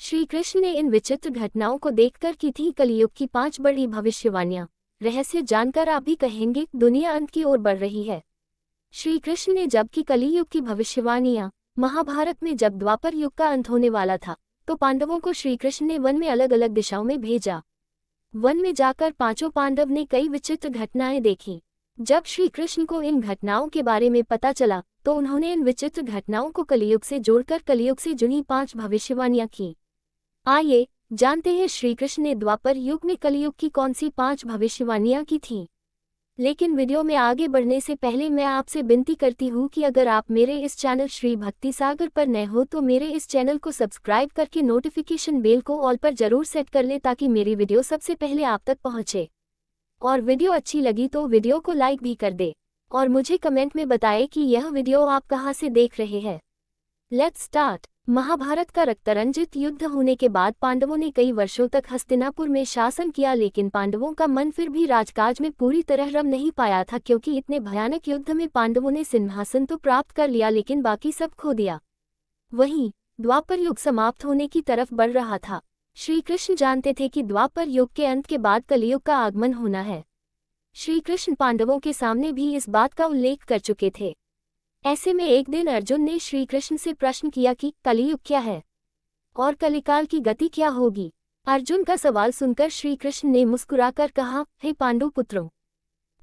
श्री कृष्ण ने इन विचित्र घटनाओं को देखकर की थी कलियुग की 5 बड़ी भविष्यवाणियां। रहस्य जानकर आप भी कहेंगे दुनिया अंत की ओर बढ़ रही है। श्री कृष्ण ने जब की कलियुग की भविष्यवाणियां, महाभारत में जब द्वापर युग का अंत होने वाला था तो पांडवों को श्री कृष्ण ने वन में अलग अलग दिशाओं में भेजा। वन में जाकर पांचों पांडव ने कई विचित्र घटनाएं देखीं। जब श्री कृष्ण को इन घटनाओं के बारे में पता चला तो उन्होंने इन विचित्र घटनाओं को कलियुग से जोड़कर कलियुग से जुड़ी 5 भविष्यवाणियां की। आइए जानते हैं श्री कृष्ण ने द्वापर युग में कलियुग की कौन सी 5 भविष्यवाणियां की थीं। लेकिन वीडियो में आगे बढ़ने से पहले मैं आपसे विनती करती हूँ कि अगर आप मेरे इस चैनल श्री भक्ति सागर पर नए हो तो मेरे इस चैनल को सब्सक्राइब करके नोटिफिकेशन बेल को ऑल पर जरूर सेट कर ले ताकि मेरी वीडियो सबसे पहले आप तक पहुँचे। और वीडियो अच्छी लगी तो वीडियो को लाइक भी कर दे और मुझे कमेंट में बताएं कि यह वीडियो आप कहां से देख रहे हैं। Let's start. महाभारत का रक्तरंजित युद्ध होने के बाद पांडवों ने कई वर्षों तक हस्तिनापुर में शासन किया, लेकिन पांडवों का मन फिर भी राजकाज में पूरी तरह रम नहीं पाया था, क्योंकि इतने भयानक युद्ध में पांडवों ने सिंहासन तो प्राप्त कर लिया लेकिन बाकी सब खो दिया। वहीं द्वापर युग समाप्त होने की तरफ बढ़ रहा था। श्री कृष्ण जानते थे कि द्वापर युग के अंत के बाद कलियुग का आगमन होना है। श्री कृष्ण पांडवों के सामने भी इस बात का उल्लेख कर चुके थे। ऐसे में एक दिन अर्जुन ने श्री कृष्ण से प्रश्न किया कि कलियुग क्या है और कलिकाल की गति क्या होगी। अर्जुन का सवाल सुनकर श्री कृष्ण ने मुस्कुराकर कहा, हे पांडु पुत्रों,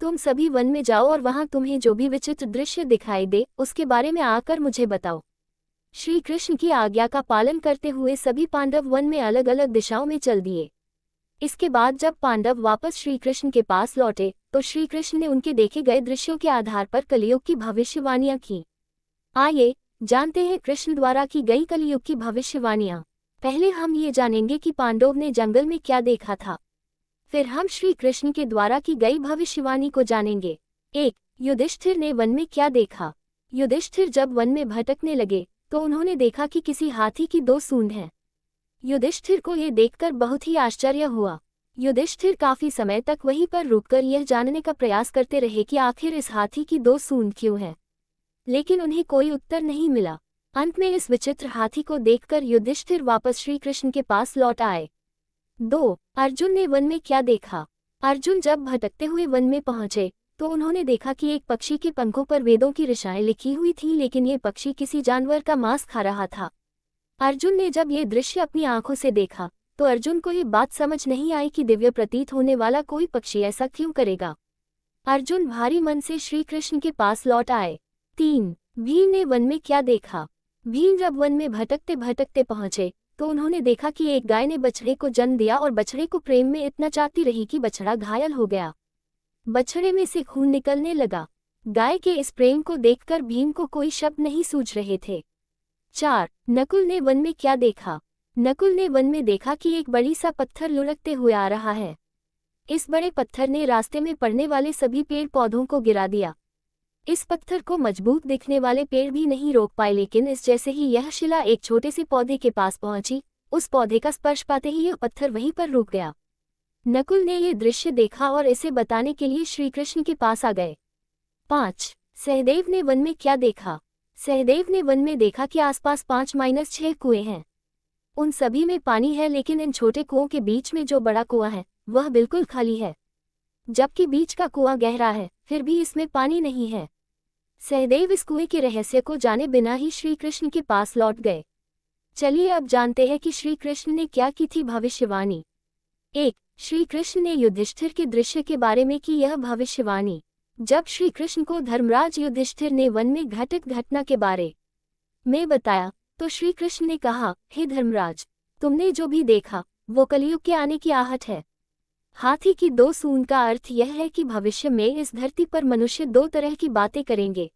तुम सभी वन में जाओ और वहां तुम्हें जो भी विचित्र दृश्य दिखाई दे उसके बारे में आकर मुझे बताओ। श्री कृष्ण की आज्ञा का पालन करते हुए सभी पांडव वन में अलग अलग दिशाओं में चल दिए। इसके बाद जब पांडव वापस श्री कृष्ण के पास लौटे तो श्री कृष्ण ने उनके देखे गए दृश्यों के आधार पर कलियुग की भविष्यवाणियां की। आइए जानते हैं कृष्ण द्वारा की गई कलियुग की भविष्यवाणियां। पहले हम ये जानेंगे कि पांडव ने जंगल में क्या देखा था, फिर हम श्री कृष्ण के द्वारा की गई भविष्यवाणी को जानेंगे। 1. युधिष्ठिर ने वन में क्या देखा। युधिष्ठिर जब वन में भटकने लगे तो उन्होंने देखा कि किसी हाथी की 2 सूंड हैं। युधिष्ठिर को ये देखकर बहुत ही आश्चर्य हुआ। युधिष्ठिर काफी समय तक वहीं पर रुककर यह जानने का प्रयास करते रहे कि आखिर इस हाथी की 2 सूंड क्यों हैं, लेकिन उन्हें कोई उत्तर नहीं मिला। अंत में इस विचित्र हाथी को देखकर युधिष्ठिर वापस श्री कृष्ण के पास लौट आए। 2. अर्जुन ने वन में क्या देखा। अर्जुन जब भटकते हुए वन में पहुंचे तो उन्होंने देखा कि एक पक्षी के पंखों पर वेदों की ऋचाएं लिखी हुई थी, लेकिन ये पक्षी किसी जानवर का मांस खा रहा था। अर्जुन ने जब ये दृश्य अपनी आंखों से देखा तो अर्जुन को ये बात समझ नहीं आई कि दिव्य प्रतीत होने वाला कोई पक्षी ऐसा क्यों करेगा। अर्जुन भारी मन से श्री कृष्ण के पास लौट आए। 3. भीम ने वन में क्या देखा। भीम जब वन में भटकते भटकते पहुंचे तो उन्होंने देखा कि एक गाय ने बछड़े को जन्म दिया और बछड़े को प्रेम में इतना चाहती रही कि बछड़ा घायल हो गया। बछड़े में से खून निकलने लगा। गाय के इस प्रेम को देखकर भीम को कोई शब्द नहीं सूझ रहे थे। 4. नकुल ने वन में क्या देखा। नकुल ने वन में देखा कि एक बड़ी सा पत्थर लुढ़कते हुए आ रहा है। इस बड़े पत्थर ने रास्ते में पड़ने वाले सभी पेड़ पौधों को गिरा दिया। इस पत्थर को मजबूत दिखने वाले पेड़ भी नहीं रोक पाए, लेकिन इस जैसे ही यह शिला एक छोटे से पौधे के पास पहुंची, उस पौधे का स्पर्श पाते ही यह पत्थर वहीं पर रुक गया। नकुल ने यह दृश्य देखा और इसे बताने के लिए श्री कृष्ण के पास आ गए। 5. सहदेव ने वन में क्या देखा। सहदेव ने वन में देखा कि आसपास 5-6 कुएं हैं। उन सभी में पानी है, लेकिन इन छोटे कुओं के बीच में जो बड़ा कुआं है वह बिल्कुल खाली है, जबकि बीच का कुआं गहरा है फिर भी इसमें पानी नहीं है। सहदेव इस कुएं के रहस्य को जाने बिना ही श्री कृष्ण के पास लौट गए। चलिए अब जानते हैं कि श्री कृष्ण ने क्या की थी भविष्यवाणी। 1. श्री कृष्ण ने युधिष्ठिर के दृश्य के बारे में की यह भविष्यवाणी। जब श्री कृष्ण को धर्मराज युधिष्ठिर ने वन में घटित घटना के बारे में बताया तो श्री कृष्ण ने कहा, हे धर्मराज, तुमने जो भी देखा वो कलियुग के आने की आहट है। हाथी की 2 सूंड का अर्थ यह है कि भविष्य में इस धरती पर मनुष्य 2 तरह की बातें करेंगे।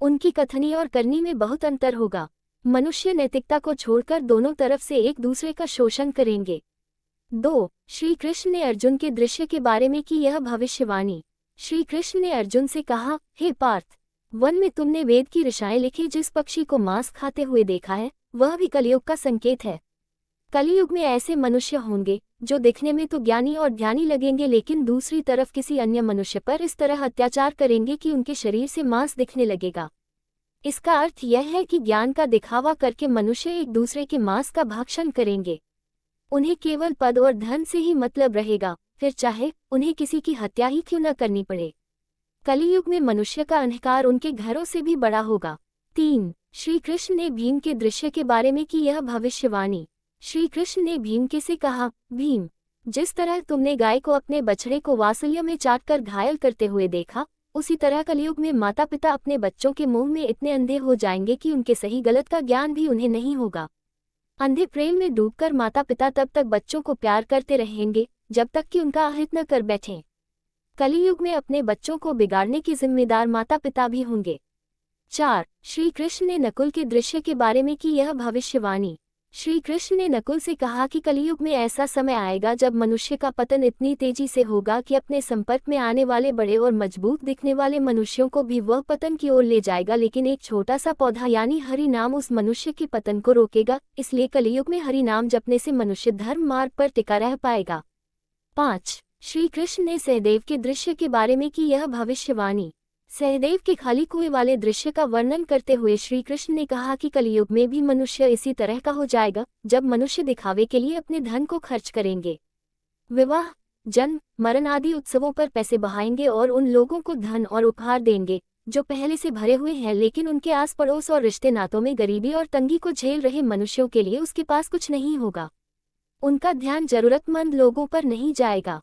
उनकी कथनी और करनी में बहुत अंतर होगा। मनुष्य नैतिकता को छोड़कर दोनों तरफ से एक दूसरे का शोषण करेंगे। 2. श्री कृष्ण ने अर्जुन के दृश्य के बारे में की यह भविष्यवाणी। श्री कृष्ण ने अर्जुन से कहा, हे पार्थ, वन में तुमने वेद की ऋचाएं लिखी जिस पक्षी को मांस खाते हुए देखा है वह भी कलियुग का संकेत है। कलियुग में ऐसे मनुष्य होंगे जो दिखने में तो ज्ञानी और ध्यानी लगेंगे, लेकिन दूसरी तरफ किसी अन्य मनुष्य पर इस तरह अत्याचार करेंगे कि उनके शरीर से मांस दिखने लगेगा। इसका अर्थ यह है कि ज्ञान का दिखावा करके मनुष्य एक दूसरे के मांस का भक्षण करेंगे। उन्हें केवल पद और धन से ही मतलब रहेगा, फिर चाहे उन्हें किसी की हत्या ही क्यों न करनी पड़े। कलियुग में मनुष्य का अहंकार उनके घरों से भी बड़ा होगा। 3. श्री कृष्ण ने भीम के दृश्य के बारे में की यह भविष्यवाणी। श्री कृष्ण ने भीम के से कहा, भीम, जिस तरह तुमने गाय को अपने बछड़े को वात्सल्य में चाटकर घायल करते हुए देखा, उसी तरह कलियुग में माता पिता अपने बच्चों के मुंह में इतने अंधे हो जाएंगे कि उनके सही गलत का ज्ञान भी उन्हें नहीं होगा। अंधे प्रेम में डूबकर माता पिता तब तक बच्चों को प्यार करते रहेंगे जब तक कि उनका अहित न कर बैठें। कलियुग में अपने बच्चों को बिगाड़ने की जिम्मेदार माता पिता भी होंगे। 4. श्री कृष्ण ने नकुल के दृश्य के बारे में की यह भविष्यवाणी। श्री कृष्ण ने नकुल से कहा कि कलियुग में ऐसा समय आएगा जब मनुष्य का पतन इतनी तेजी से होगा कि अपने संपर्क में आने वाले बड़े और मजबूत दिखने वाले मनुष्यों को भी वह पतन की ओर ले जाएगा, लेकिन एक छोटा सा पौधा यानी हरि नाम उस मनुष्य के पतन को रोकेगा। इसलिए कलियुग में हरि नाम जपने से मनुष्य धर्म मार्ग पर टिका रह पाएगा। 5. श्री कृष्ण ने सहदेव के दृश्य के बारे में की यह भविष्यवाणी। सहदेव के खाली कुएं वाले दृश्य का वर्णन करते हुए श्री कृष्ण ने कहा कि कलियुग में भी मनुष्य इसी तरह का हो जाएगा, जब मनुष्य दिखावे के लिए अपने धन को खर्च करेंगे। विवाह, जन्म, मरण आदि उत्सवों पर पैसे बहाएंगे और उन लोगों को धन और उपहार देंगे जो पहले से भरे हुए हैं, लेकिन उनके आस पड़ोस और रिश्ते नातों में गरीबी और तंगी को झेल रहे मनुष्यों के लिए उसके पास कुछ नहीं होगा। उनका ध्यान जरूरतमंद लोगों पर नहीं जाएगा।